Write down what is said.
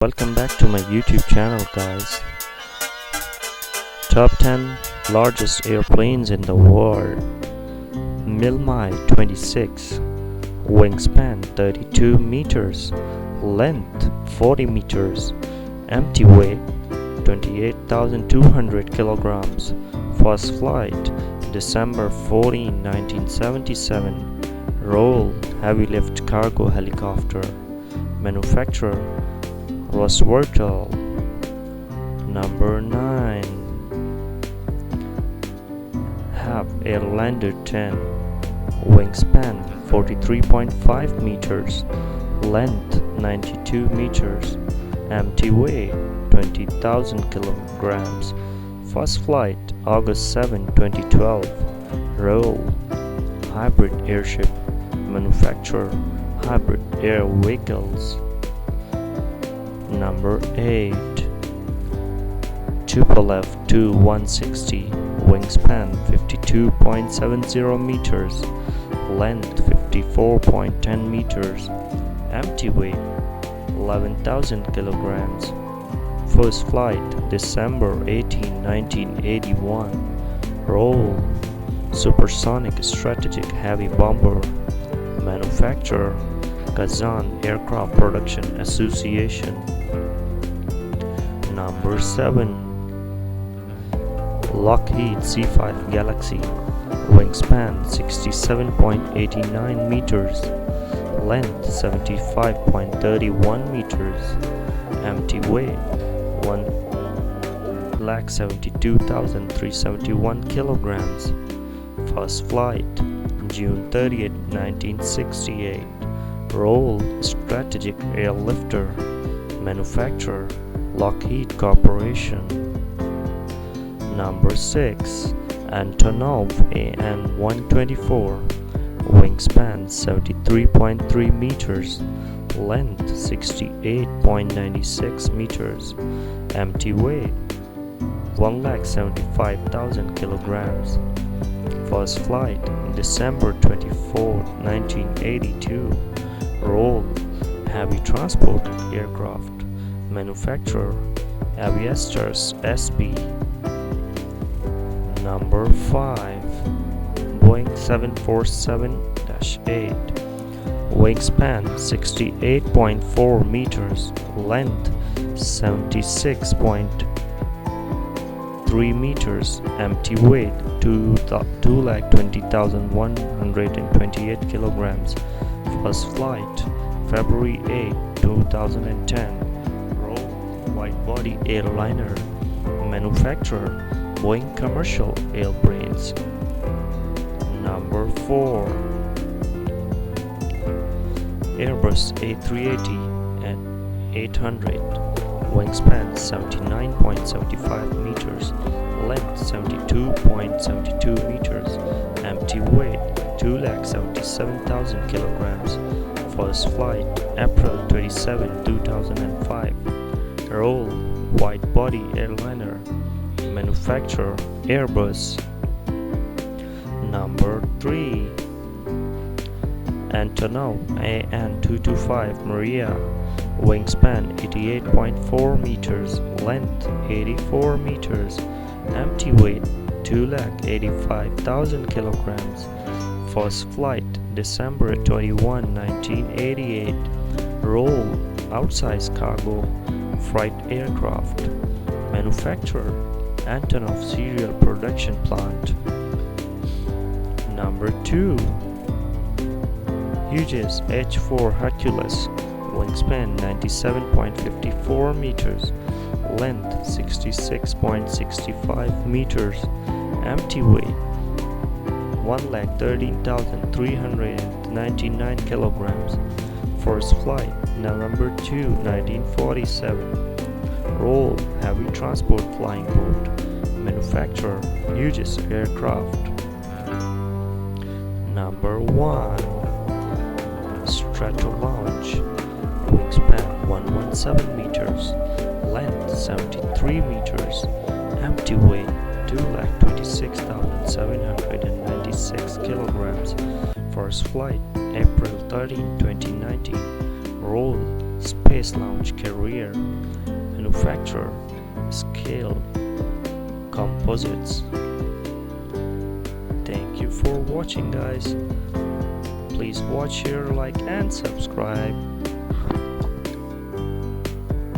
Welcome back to my YouTube channel, guys. Top 10 largest airplanes in the world. Mriya 26, wingspan 32 meters, length 40 meters, empty weight 28,200 kilograms. First flight December 14, 1977. Role heavy lift cargo helicopter. Manufacturer Ruslan. Number 9. Have Airlander 10, wingspan 43.5 meters, length 92 meters, empty weight 20,000 kilograms. First flight August 7, 2012. Role hybrid airship. Manufacturer Hybrid Air Vehicles. Number 8. Tupolev Tu-160, wingspan 52.70 meters, length 54.10 meters, empty weight 11,000 kilograms. First flight December 18, 1981. Role supersonic strategic heavy bomber. Manufacturer Kazan Aircraft Production Association. Number 7. Lockheed C-5 Galaxy, wingspan 67.89 meters, length 75.31 meters, empty weight 1,72,371 kilograms. First flight June 30, 1968. Role strategic airlifter. Manufacturer Lockheed Corporation. Number 6. Antonov An-124, wingspan 73.3 meters, length 68.96 meters, empty weight 1,75,000 kilograms. First flight December 24, 1982. Role heavy transport aircraft. Manufacturer Aviastars SB. Number 5. Boeing 747-8, wingspan 68.4 meters, length 76.3 meters, empty weight 2,20,128 kilograms. First flight February 8, 2010. Role wide-body airliner. Manufacturer Boeing Commercial Airplanes. Number 4. Airbus A380 and 800, wingspan 79.75 meters, length 72.72 meters, empty weight 2,77,000 kilograms. First flight April 27, 2005. Role wide-body airliner. Manufacturer Airbus. Number 3. Antonov An-225 Mriya, wingspan 88.4 meters, length 84 meters, empty weight 2,85,000 kilograms. First flight December 21, 1988. Role outsized cargo freight aircraft. Manufacturer Antonov Serial Production Plant. Number 2. Hughes H-4 Hercules, wingspan 97.54 meters, length 66.65 meters, empty weight 1,13,399 kilograms. First flight November 2, 1947. Role heavy transport flying boat. Manufacturer Hughes Aircraft. Number 1. Stratolaunch, wingspan 117 meters, length 73 meters, empty weight 2,26,796 kilograms. First flight April 13, 2019. Role space launch carrier, manufacturer, scale, composites. Thank you for watching, guys. Please watch, share, like and subscribe.